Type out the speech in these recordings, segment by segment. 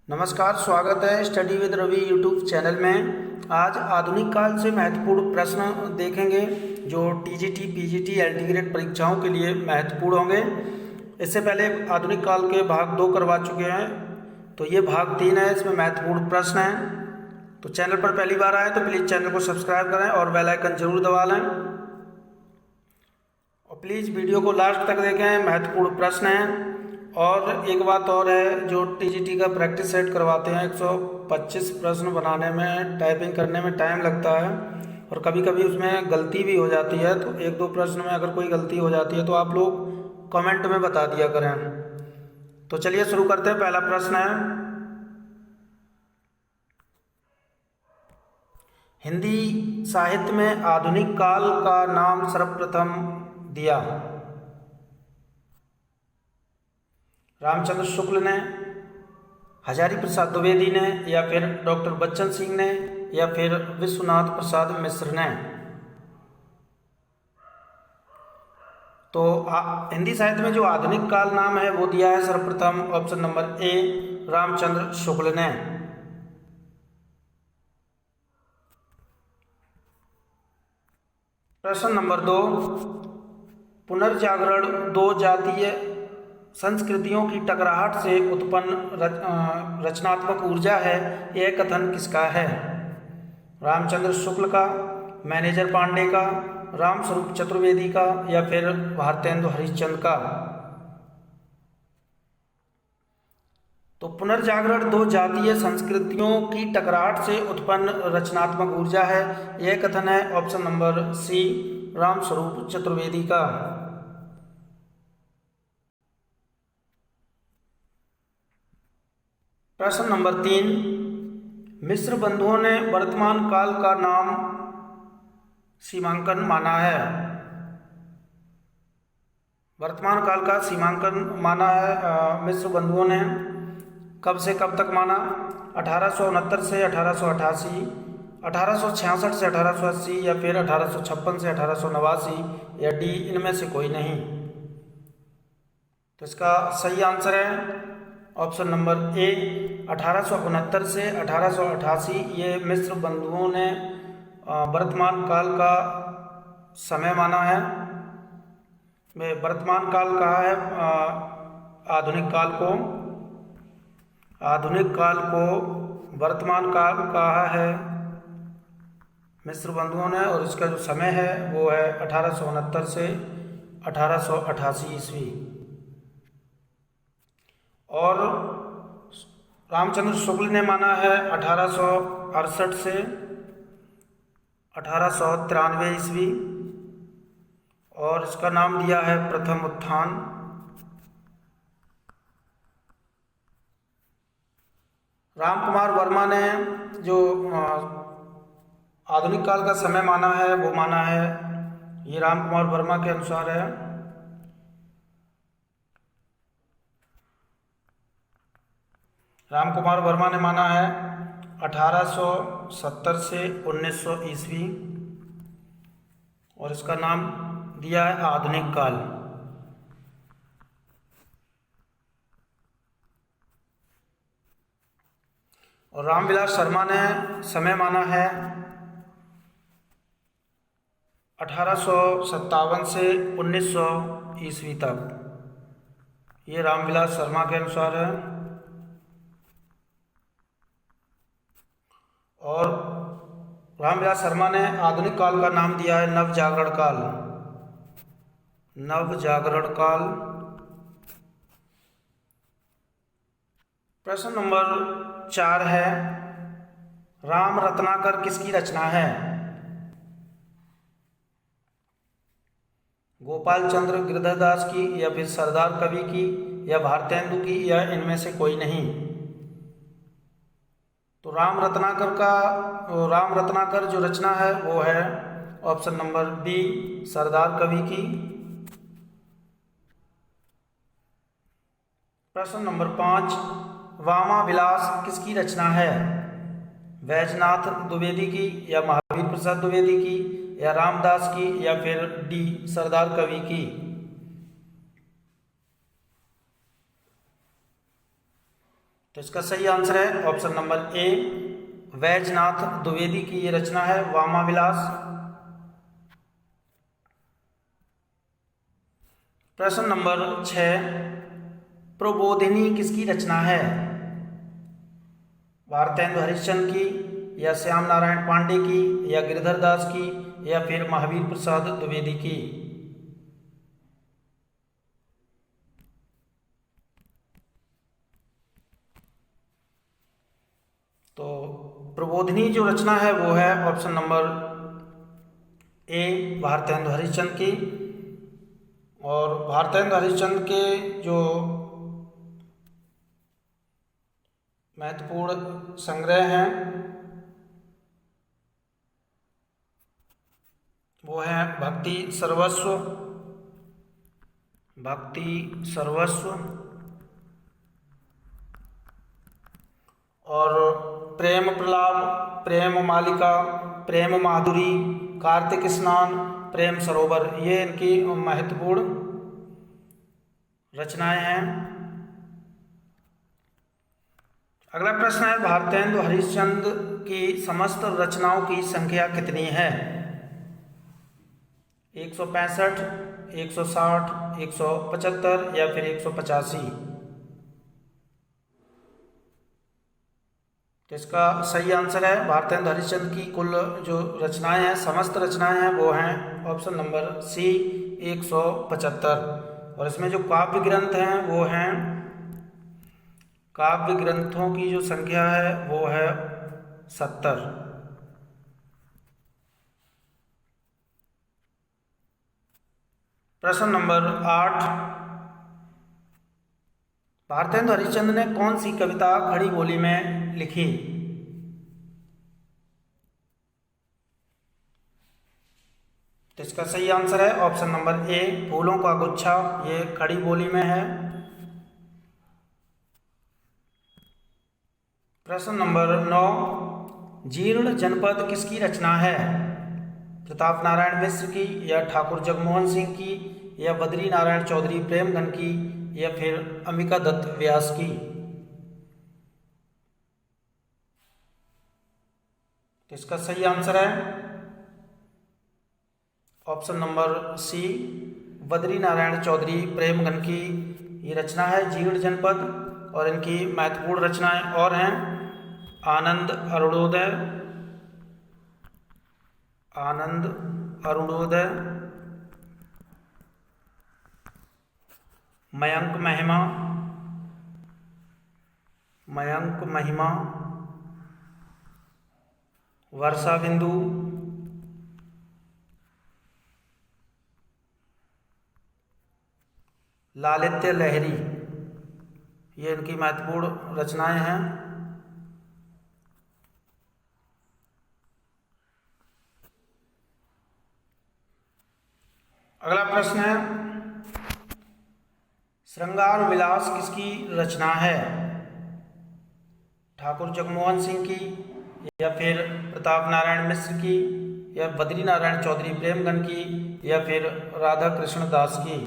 नमस्कार, स्वागत है study with Ravi YouTube channel में। आज आधुनिक काल से महत्वपूर्ण प्रश्न देखेंगे जो टीजीटी, पीजीटी, एलटी ग्रेड परीक्षाओं के लिए महत्वपूर्ण होंगे। इससे पहले आधुनिक काल के भाग 2 करवा चुके हैं, तो ये भाग 3 है, इसमें महत्वपूर्ण प्रश्न हैं। तो चैनल पर पहली बार आए तो प्लीज़ चैनल को सब्सक्राइब करें और बेल आइकन जरूर दबा लें, और प्लीज़ वीडियो को लास्ट तक देखें, महत्वपूर्ण प्रश्न हैं। और एक बात और है, जो टीजीटी का प्रैक्टिस सेट करवाते हैं 125 प्रश्न बनाने में, टाइपिंग करने में टाइम लगता है और कभी कभी उसमें गलती भी हो जाती है। तो 1-2 प्रश्न में अगर कोई गलती हो जाती है तो आप लोग कमेंट में बता दिया करें। तो चलिए शुरू करते हैं। पहला प्रश्न है, हिंदी साहित्य में आधुनिक काल का नाम सर्वप्रथम दिया? रामचंद्र शुक्ल ने, हजारी प्रसाद द्विवेदी ने, या फिर डॉक्टर बच्चन सिंह ने, या फिर विश्वनाथ प्रसाद मिश्र ने? तो हिंदी साहित्य में जो आधुनिक काल नाम है वो दिया है सर्वप्रथम option number A, Ramchandra Shukla ने। प्रश्न नंबर 2, पुनर्जागरण दो जातीय संस्कृतियों की टकराहट से उत्पन्न रचनात्मक ऊर्जा है, यह कथन किसका है? रामचंद्र शुक्ल का, मैनेजर पांडे का, रामस्वरूप चतुर्वेदी का, या फिर भारतेंदु हरिश्चंद्र का? तो पुनर्जागरण दो जातीय संस्कृतियों की टकराहट से उत्पन्न रचनात्मक ऊर्जा है, यह कथन है option number C, Ramswaroop Chaturvedi का। प्रश्न नंबर 3, मिश्र बंधुओं ने वर्तमान काल का नाम सीमांकन माना है? वर्तमान काल का सीमांकन माना है मिश्र बंधुओं ने। कब से कब तक माना? 1869 से 1888, 1866 से 1880, या फिर 1856 से 1889, या डी इनमें से कोई नहीं? तो इसका सही आंसर है ऑप्शन नंबर ए, 1869 से 1888 ये मिश्र बंधुओं ने वर्तमान काल का समय माना है। वर्तमान काल कहा है आधुनिक काल को, आधुनिक काल को वर्तमान काल कहा है मिश्र बंधुओं ने, और इसका जो समय है वो है 1869 से 1888 ईस्वी। और रामचंद्र शुक्ल ने माना है 1868 से 1893 ईस्वी, और इसका नाम दिया है प्रथम उत्थान। राम कुमार वर्मा ने जो आधुनिक काल का समय माना है वो माना है, ये राम कुमार वर्मा के अनुसार है, राम कुमार वर्मा ने माना है 1870 से 1900 ईस्वी, और इसका नाम दिया है आधुनिक काल। और रामविलास शर्मा ने समय माना है 1857 से 1900 ईस्वी तक, ये रामविलास शर्मा के अनुसार है। और रामविलास शर्मा ने आधुनिक काल का नाम दिया है नवजागरण काल, नवजागरण काल। प्रश्न नंबर 4 है, राम रत्नाकर किसकी रचना है? गोपाल चंद्र गिरधरदास की, या फिर सरदार कवि की, या भारतेंदु की, या इनमें से कोई नहीं? तो राम रत्नाकर जो रचना है वो है ऑप्शन नंबर बी, सरदार कवि की। प्रश्न नंबर 5, वामा विलास किसकी रचना है? वैजनाथ द्विवेदी की, या महावीर प्रसाद द्विवेदी की, या रामदास की, या फिर डी सरदार कवि की? तो तो इसका सही आंसर है option number A, Vaijnath Dwivedi की ये रचना है वामा विलास। प्रश्न नंबर 6, प्रबोधिनी किसकी रचना है? भारतेंदु हरिश्चंद्र की, या श्याम नारायण पांडे की, या गिरधर दास की, या फिर महावीर प्रसाद द्विवेदी की? तो प्रबोधिनी जो रचना है वो है option number A, Bharatendu Harishchandra की। और भारतेंदु हरिश्चंद्र के जो महत्वपूर्ण संग्रह हैं वो हैं भक्ति सर्वस्व, भक्ति सर्वस्व, और प्रेम प्रलाप, प्रेम मालिका, प्रेम माधुरी, कार्तिक स्नान, प्रेम सरोवर, ये इनकी महत्वपूर्ण रचनाएं हैं। अगला प्रश्न है, भारतेंदु हरिश्चंद्र की समस्त रचनाओं की संख्या कितनी है? 165, 160, 175 या फिर 185? तो इसका सही आंसर है भारतेंदु हरिश्चंद्र की कुल जो रचनाएं हैं, समस्त रचनाएं हैं वो हैं ऑप्शन नंबर सी, 175। और इसमें जो काव्य ग्रंथ हैं वो हैं, काव्य ग्रंथों की जो संख्या है वो है 70। प्रश्न नंबर 8, भारतेंदु हरिश्चंद्र ने कौन सी कविता खड़ी बोली में लिखी? तो इसका सही आंसर है ऑप्शन नंबर ए, फूलों का गुच्छा, ये खड़ी बोली में है। प्रश्न नंबर 9, जीर्ण जनपद किसकी रचना है? प्रताप नारायण मिश्र की, या ठाकुर जगमोहन सिंह की, या बद्री नारायण चौधरी प्रेमगन की, या फिर अंबिका दत्त व्यास की? तो इसका सही आंसर है option number C, Badri Narayan Chaudhary Premghan की ये रचना है जीर्ण जनपद। और इनकी महत्वपूर्ण रचनाएं और हैं आनंद अरुणोदय, आनंद अरुणोदय, मयंक महिमा, मयंक महिमा, वर्षा बिंदु, लालित्य लहरी, ये इनकी महत्वपूर्ण रचनाएं हैं। अगला प्रश्न है, श्रृंगार विलास किसकी रचना है? ठाकुर जगमोहन सिंह की, या फिर प्रताप नारायण मिश्र की, या बद्री नारायण चौधरी प्रेमगन की, या फिर राधा कृष्ण दास की?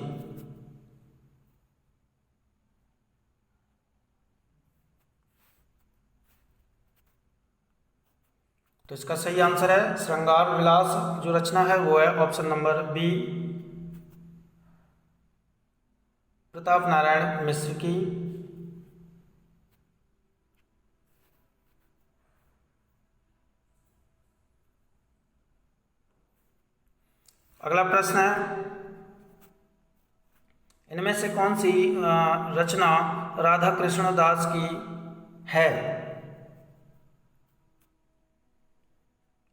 तो इसका सही आंसर है श्रृंगार विलास जो रचना है वो है option number B, Pratap Narayan Mishra की। अगला प्रश्न है, इनमें से कौन सी रचना राधा कृष्ण दास की है?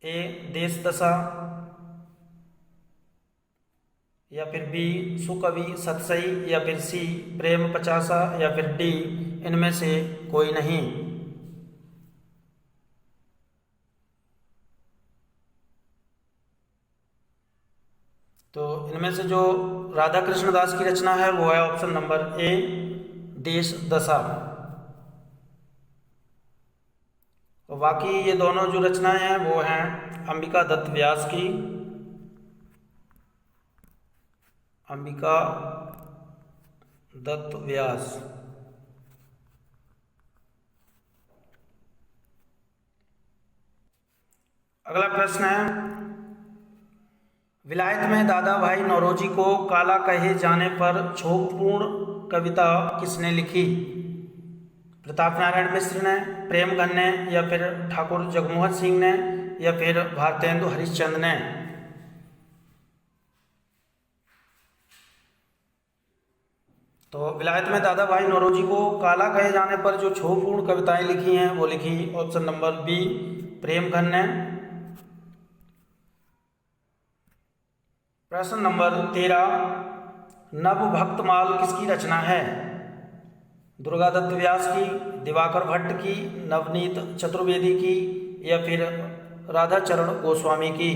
ए देश दशा, या फिर बी सुकवि सतसई, या फिर सी प्रेम पचासा, या फिर डी इनमें से कोई नहीं? तो इनमें से जो राधा कृष्ण दास की रचना है वो है ऑप्शन नंबर ए, देश दशा। तो बाकी ये दोनों जो रचनाएं हैं वो हैं अंबिका दत्त व्यास की, अंबिका दत्त व्यास। अगला प्रश्न है, विलायत में दादा भाई नौरोजी को काला कहे जाने पर क्षोभपूर्ण कविता किसने लिखी? प्रताप नारायण मिश्र ने, प्रेमगन ने, या फिर ठाकुर जगमोहन सिंह ने, या फिर भारतेंदु हरिश्चंद्र ने? तो विलायत में दादा भाई नौरोजी को काला कहे जाने पर जो क्षोभपूर्ण कविताएं लिखी हैं वो लिखी ऑप्शन नंबर बी, प्रेमगन ने। प्रश्न नंबर 13, नवभक्तमाल किसकी रचना है? दुर्गादत्त व्यास की, दिवाकर भट्ट की, नवनीत चतुर्वेदी की, या फिर राधाचरण गोस्वामी की?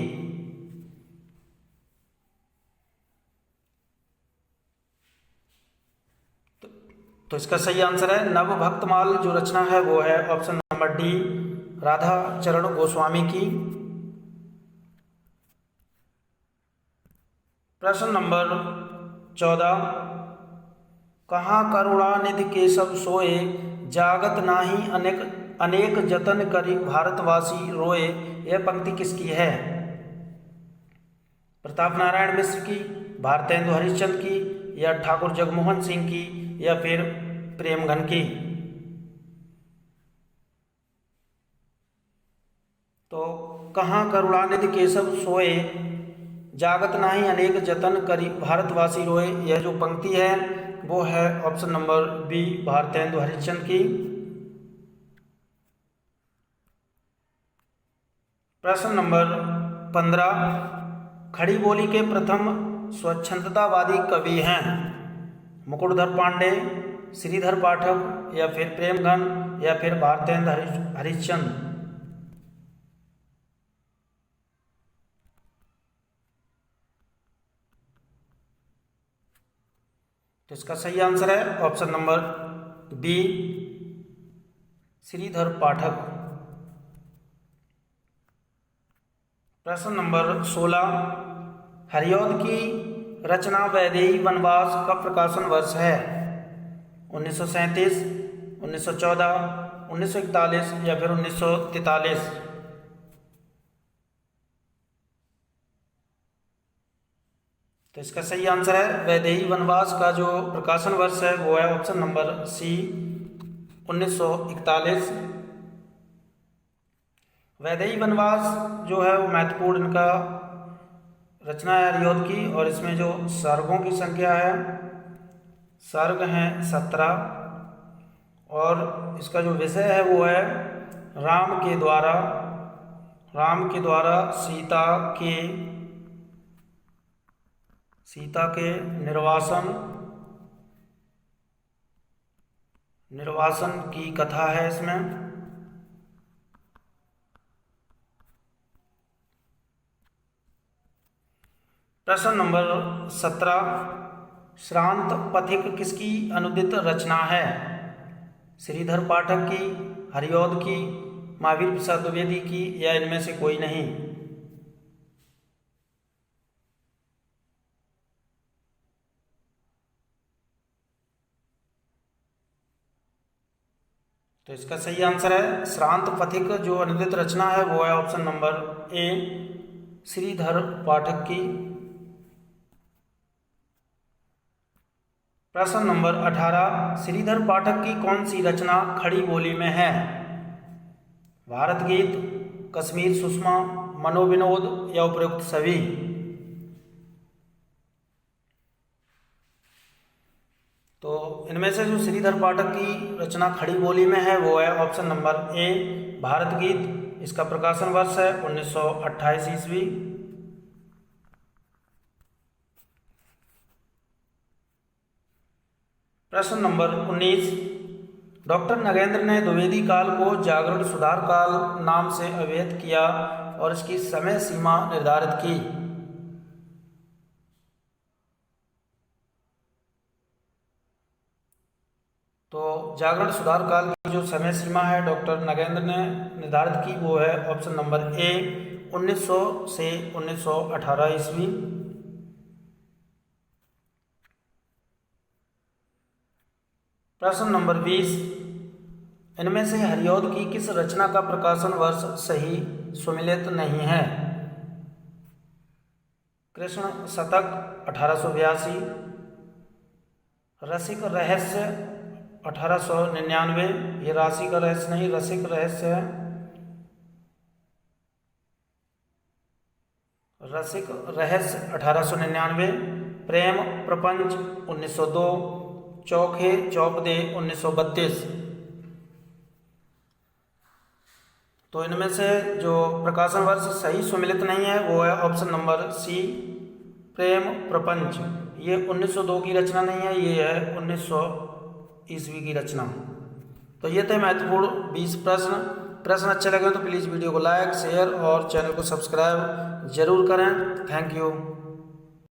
तो इसका सही आंसर है नवभक्तमाल जो रचना है वो है option number D, Radhacharan Goswami की। प्रश्न नंबर 14, कहाँ करुणानिधि केशव सोए, जागत नाही अनेक अनेक जतन करी भारतवासी रोए, यह पंक्ति किसकी है? प्रताप नारायण मिश्र की, भारतेंदु हरिश्चंद्र की, या ठाकुर जगमोहन सिंह की, या फिर प्रेमगन की? तो कहाँ करुणानिधि केशव सोए, जागत नाही अनेक जतन करी भारतवासी रोए, यह जो पंक्ति है वो है option number B, Bharatendu Harishchandra की। प्रश्न नंबर 15, खड़ी बोली के प्रथम स्वच्छंदतावादी कवि हैं? मुकुटधर पांडे, श्रीधर पाठक, या फिर प्रेमगन, या फिर भारतेंदु हरिश्चंद्र? तो इसका सही आंसर है ऑप्शन नंबर बी, श्रीधर पाठक। प्रश्न नंबर 16, हरिऔध की रचना वैदेही वनवास का प्रकाशन वर्ष है? 1937, 1914, 1941, या फिर 1943? तो इसका सही आंसर है वैदेही वनवास का जो प्रकाशन वर्ष है वो है ऑप्शन नंबर सी, 1941। वैदेही वनवास जो है वो महत्वपूर्ण इनका रचना है हरिऔध की, और इसमें जो सर्गों की संख्या है, सर्ग हैं 17, और इसका जो विषय है वो है राम के द्वारा सीता के निर्वासन की कथा है इसमें। प्रश्न नंबर 17, श्रांत पथिक किसकी अनुदित रचना है? श्रीधर पाठक की, हरिऔध की, महावीर प्रसाद द्विवेदी की, या इनमें से कोई नहीं? तो इसका सही आंसर है श्रांत पथिक जो अनुदित रचना है वो है ऑप्शन नंबर ए, श्रीधर पाठक की। प्रश्न नंबर 18, श्रीधर पाठक की कौन सी रचना खड़ी बोली में है? भारत गीत, कश्मीर सुषमा, मनोविनोद, या उपरोक्त सभी? तो इनमें से जो श्रीधर पाठक की रचना खड़ी बोली में है वो है ऑप्शन नंबर ए, भारत गीत। इसका प्रकाशन वर्ष है 1928 ईस्वी। प्रश्न नंबर 19, डॉक्टर नगेंद्र ने द्विवेदी काल को जागरण सुधार काल नाम से अभिहित किया और इसकी समय सीमा निर्धारित की। तो जागरण सुधार काल की जो समय सीमा है डॉक्टर नगेंद्र ने निर्धारित की वो है ऑप्शन नंबर ए, 1900 से 1918 ईस्वी। प्रश्न नंबर 20, इनमें से हरिऔध की किस रचना का प्रकाशन वर्ष सही सुमिलित नहीं है। कृष्ण शतक 1882, रसिक रहस्य 1899, ये राशि का रहस्य नहीं रसिक रहस्य है। रसिक रहस्य 1899, प्रेम प्रपंच 1902, चौखे चौपदे 1932। तो इनमें से जो प्रकाशन वर्ष सही सुमिलित नहीं है वो है ऑप्शन नंबर सी, प्रेम प्रपंच। ये 1902 की रचना नहीं है, ये है 1900 ईस्वी की रचना। तो ये थे महत्वपूर्ण 20 प्रश्न अच्छे लगे तो प्लीज़ वीडियो को लाइक शेयर और चैनल को सब्सक्राइब जरूर करें। Thank you.